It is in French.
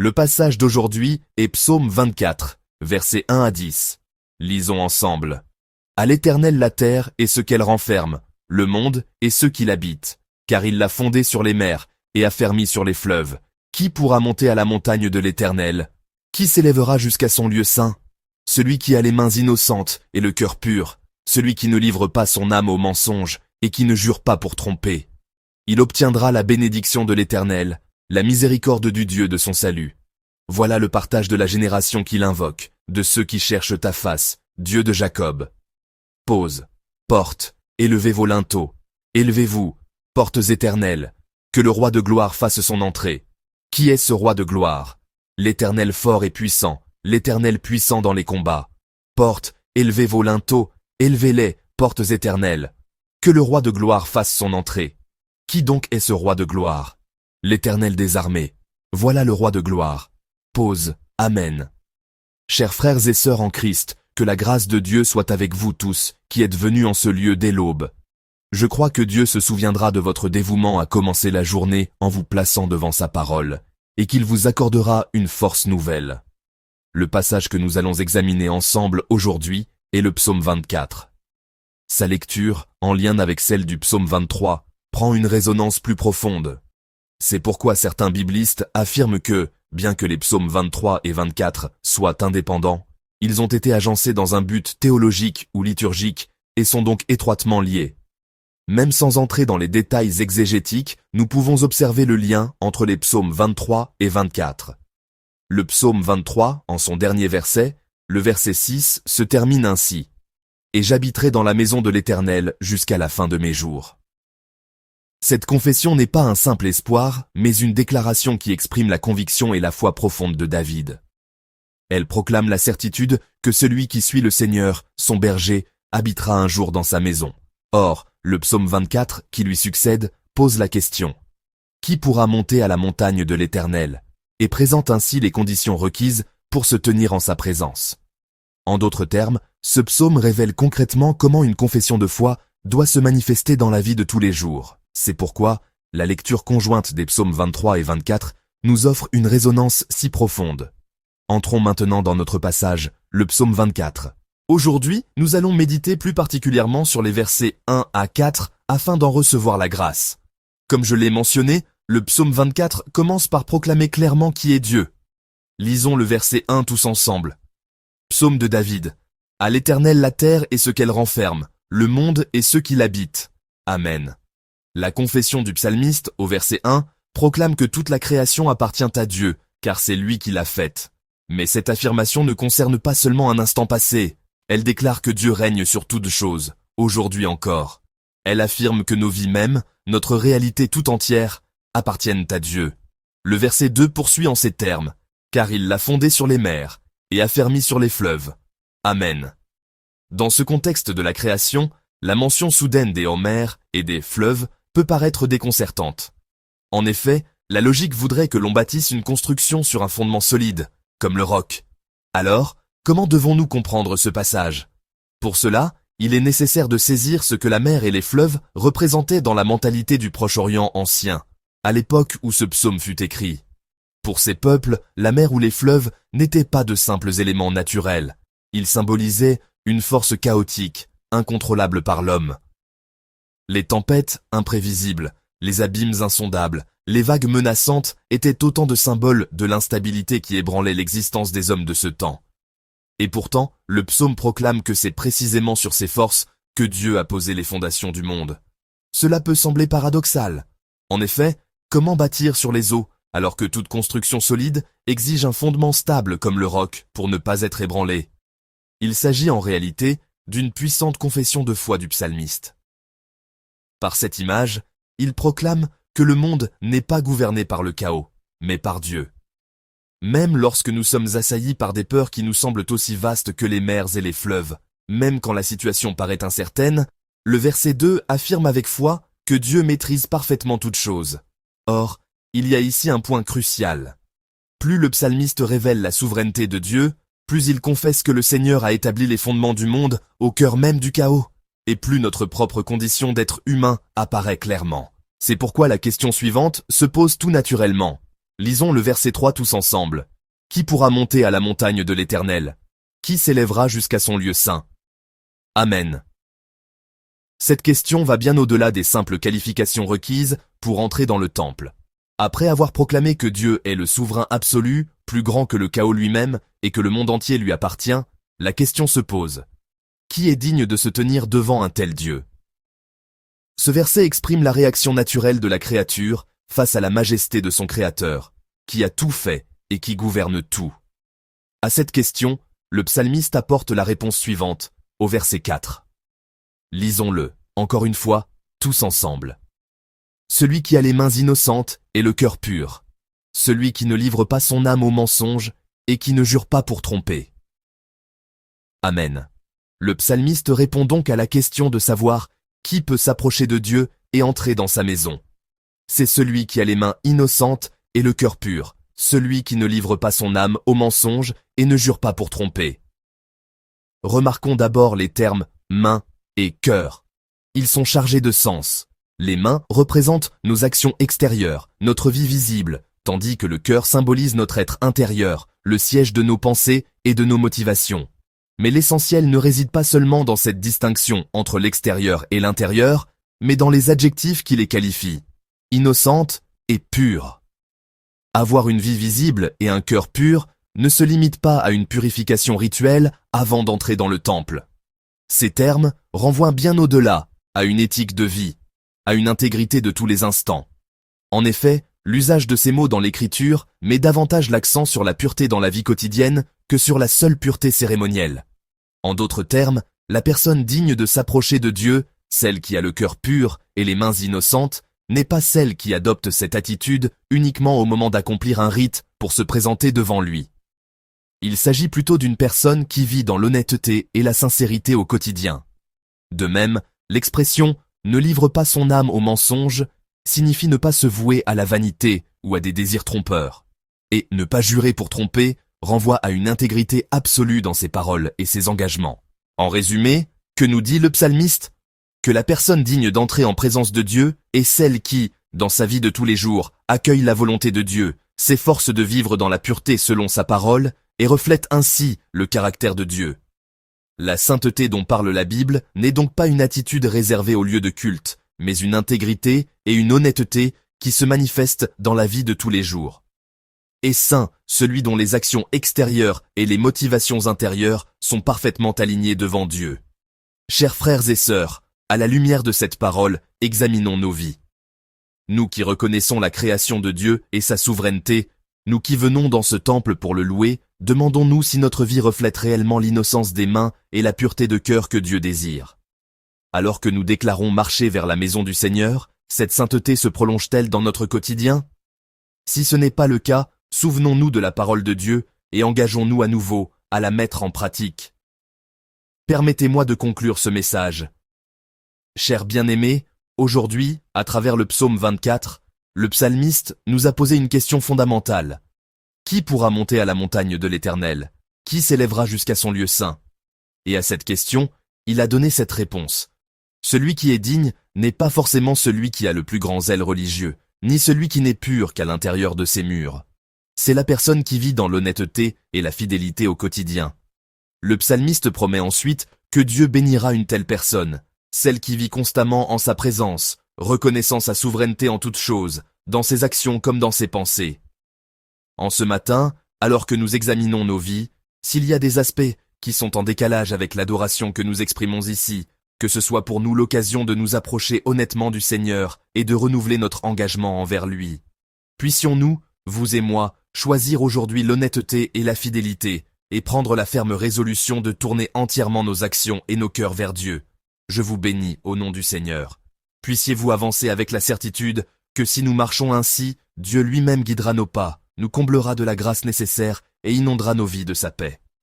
Le passage d'aujourd'hui est Psaume 24, versets 1 à 10. Lisons ensemble. À l'Éternel la terre et ce qu'elle renferme, le monde et ceux qui l'habitent, car il l'a fondé sur les mers et affermi sur les fleuves. Qui pourra monter à la montagne de l'Éternel? Qui s'élèvera jusqu'à son lieu saint? Celui qui a les mains innocentes et le cœur pur, celui qui ne livre pas son âme au mensonge et qui ne jure pas pour tromper. Il obtiendra la bénédiction de l'Éternel, la miséricorde du Dieu de son salut. Voilà le partage de la génération qui l'invoque, de ceux qui cherchent ta face, Dieu de Jacob. Pause. Portes, élevez vos linteaux. Élevez-vous, portes éternelles, que le roi de gloire fasse son entrée. Qui est ce roi de gloire? L'Éternel fort et puissant, l'Éternel puissant dans les combats. Portes, élevez vos linteaux, élevez-les, portes éternelles. Que le roi de gloire fasse son entrée. Qui donc est ce roi de gloire? L'Éternel des armées. Voilà le roi de gloire. Pause. Amen. Chers frères et sœurs en Christ, que la grâce de Dieu soit avec vous tous, qui êtes venus en ce lieu dès l'aube. Je crois que Dieu se souviendra de votre dévouement à commencer la journée en vous plaçant devant sa parole, et qu'il vous accordera une force nouvelle. Le passage que nous allons examiner ensemble aujourd'hui est le psaume 24. Sa lecture, en lien avec celle du psaume 23, prend une résonance plus profonde. C'est pourquoi certains biblistes affirment que, bien que les psaumes 23 et 24 soient indépendants, ils ont été agencés dans un but théologique ou liturgique et sont donc étroitement liés. Même sans entrer dans les détails exégétiques, nous pouvons observer le lien entre les psaumes 23 et 24. Le psaume 23, en son dernier verset, le verset 6, se termine ainsi. « Et j'habiterai dans la maison de l'Éternel jusqu'à la fin de mes jours. » Cette confession n'est pas un simple espoir, mais une déclaration qui exprime la conviction et la foi profonde de David. Elle proclame la certitude que celui qui suit le Seigneur, son berger, habitera un jour dans sa maison. Or, le psaume 24, qui lui succède, pose la question. Qui pourra monter à la montagne de l'Éternel? Et présente ainsi les conditions requises pour se tenir en sa présence. En d'autres termes, ce psaume révèle concrètement comment une confession de foi doit se manifester dans la vie de tous les jours. C'est pourquoi la lecture conjointe des psaumes 23 et 24 nous offre une résonance si profonde. Entrons maintenant dans notre passage, le psaume 24. Aujourd'hui, nous allons méditer plus particulièrement sur les versets 1 à 4 afin d'en recevoir la grâce. Comme je l'ai mentionné, le psaume 24 commence par proclamer clairement qui est Dieu. Lisons le verset 1 tous ensemble. Psaume de David. À l'Éternel la terre et ce qu'elle renferme, le monde et ceux qui l'habitent. Amen. La confession du psalmiste, au verset 1, proclame que toute la création appartient à Dieu, car c'est lui qui l'a faite. Mais cette affirmation ne concerne pas seulement un instant passé. Elle déclare que Dieu règne sur toutes choses, aujourd'hui encore. Elle affirme que nos vies mêmes, notre réalité tout entière, appartiennent à Dieu. Le verset 2 poursuit en ces termes, « Car il l'a fondé sur les mers et affermi sur les fleuves. » Amen. Dans ce contexte de la création, la mention soudaine des mers et des fleuves peut paraître déconcertante. En effet, la logique voudrait que l'on bâtisse une construction sur un fondement solide, comme le roc. Alors, comment devons-nous comprendre ce passage? Pour cela, il est nécessaire de saisir ce que la mer et les fleuves représentaient dans la mentalité du Proche-Orient ancien, à l'époque où ce psaume fut écrit. Pour ces peuples, la mer ou les fleuves n'étaient pas de simples éléments naturels. Ils symbolisaient une force chaotique, incontrôlable par l'homme. Les tempêtes, imprévisibles, les abîmes insondables, les vagues menaçantes étaient autant de symboles de l'instabilité qui ébranlait l'existence des hommes de ce temps. Et pourtant, le psaume proclame que c'est précisément sur ces forces que Dieu a posé les fondations du monde. Cela peut sembler paradoxal. En effet, comment bâtir sur les eaux, alors que toute construction solide exige un fondement stable comme le roc pour ne pas être ébranlé? Il s'agit en réalité d'une puissante confession de foi du psalmiste. Par cette image, il proclame que le monde n'est pas gouverné par le chaos, mais par Dieu. Même lorsque nous sommes assaillis par des peurs qui nous semblent aussi vastes que les mers et les fleuves, même quand la situation paraît incertaine, le verset 2 affirme avec foi que Dieu maîtrise parfaitement toutes choses. Or, il y a ici un point crucial. Plus le psalmiste révèle la souveraineté de Dieu, plus il confesse que le Seigneur a établi les fondements du monde au cœur même du chaos, et plus notre propre condition d'être humain apparaît clairement. C'est pourquoi la question suivante se pose tout naturellement. Lisons le verset 3 tous ensemble. Qui pourra monter à la montagne de l'Éternel? Qui s'élèvera jusqu'à son lieu saint? Amen. Cette question va bien au-delà des simples qualifications requises pour entrer dans le temple. Après avoir proclamé que Dieu est le souverain absolu, plus grand que le chaos lui-même, et que le monde entier lui appartient, la question se pose. Qui est digne de se tenir devant un tel Dieu? Ce verset exprime la réaction naturelle de la créature face à la majesté de son Créateur, qui a tout fait et qui gouverne tout. À cette question, le psalmiste apporte la réponse suivante, au verset 4. Lisons-le, encore une fois, tous ensemble. Celui qui a les mains innocentes et le cœur pur. Celui qui ne livre pas son âme au mensonge et qui ne jure pas pour tromper. Amen. Le psalmiste répond donc à la question de savoir qui peut s'approcher de Dieu et entrer dans sa maison. C'est celui qui a les mains innocentes et le cœur pur, celui qui ne livre pas son âme au mensonge et ne jure pas pour tromper. Remarquons d'abord les termes « main » et « cœur ». Ils sont chargés de sens. Les mains représentent nos actions extérieures, notre vie visible, tandis que le cœur symbolise notre être intérieur, le siège de nos pensées et de nos motivations. Mais l'essentiel ne réside pas seulement dans cette distinction entre l'extérieur et l'intérieur, mais dans les adjectifs qui les qualifient. Innocente et pure. Avoir une vie visible et un cœur pur ne se limite pas à une purification rituelle avant d'entrer dans le temple. Ces termes renvoient bien au-delà, à une éthique de vie, à une intégrité de tous les instants. En effet, l'usage de ces mots dans l'écriture met davantage l'accent sur la pureté dans la vie quotidienne que sur la seule pureté cérémonielle. En d'autres termes, la personne digne de s'approcher de Dieu, celle qui a le cœur pur et les mains innocentes, n'est pas celle qui adopte cette attitude uniquement au moment d'accomplir un rite pour se présenter devant lui. Il s'agit plutôt d'une personne qui vit dans l'honnêteté et la sincérité au quotidien. De même, l'expression « ne livre pas son âme au mensonge » signifie ne pas se vouer à la vanité ou à des désirs trompeurs. Et ne pas jurer pour tromper renvoie à une intégrité absolue dans ses paroles et ses engagements. En résumé, que nous dit le psalmiste? Que la personne digne d'entrer en présence de Dieu est celle qui, dans sa vie de tous les jours, accueille la volonté de Dieu, s'efforce de vivre dans la pureté selon sa parole et reflète ainsi le caractère de Dieu. La sainteté dont parle la Bible n'est donc pas une attitude réservée au lieu de culte, mais une intégrité et une honnêteté qui se manifestent dans la vie de tous les jours. Et saint, celui dont les actions extérieures et les motivations intérieures sont parfaitement alignées devant Dieu. Chers frères et sœurs, à la lumière de cette parole, examinons nos vies. Nous qui reconnaissons la création de Dieu et sa souveraineté, nous qui venons dans ce temple pour le louer, demandons-nous si notre vie reflète réellement l'innocence des mains et la pureté de cœur que Dieu désire. Alors que nous déclarons marcher vers la maison du Seigneur, cette sainteté se prolonge-t-elle dans notre quotidien? Si ce n'est pas le cas, souvenons-nous de la parole de Dieu et engageons-nous à nouveau à la mettre en pratique. Permettez-moi de conclure ce message. Chers bien-aimés, aujourd'hui, à travers le psaume 24, le psalmiste nous a posé une question fondamentale. Qui pourra monter à la montagne de l'Éternel? Qui s'élèvera jusqu'à son lieu saint? Et à cette question, il a donné cette réponse. Celui qui est digne n'est pas forcément celui qui a le plus grand zèle religieux, ni celui qui n'est pur qu'à l'intérieur de ses murs. C'est la personne qui vit dans l'honnêteté et la fidélité au quotidien. Le psalmiste promet ensuite que Dieu bénira une telle personne, celle qui vit constamment en sa présence, reconnaissant sa souveraineté en toutes choses, dans ses actions comme dans ses pensées. En ce matin, alors que nous examinons nos vies, s'il y a des aspects qui sont en décalage avec l'adoration que nous exprimons ici, que ce soit pour nous l'occasion de nous approcher honnêtement du Seigneur et de renouveler notre engagement envers lui. Puissions-nous, vous et moi, choisir aujourd'hui l'honnêteté et la fidélité, et prendre la ferme résolution de tourner entièrement nos actions et nos cœurs vers Dieu. Je vous bénis au nom du Seigneur. Puissiez-vous avancer avec la certitude que si nous marchons ainsi, Dieu lui-même guidera nos pas, nous comblera de la grâce nécessaire et inondera nos vies de sa paix.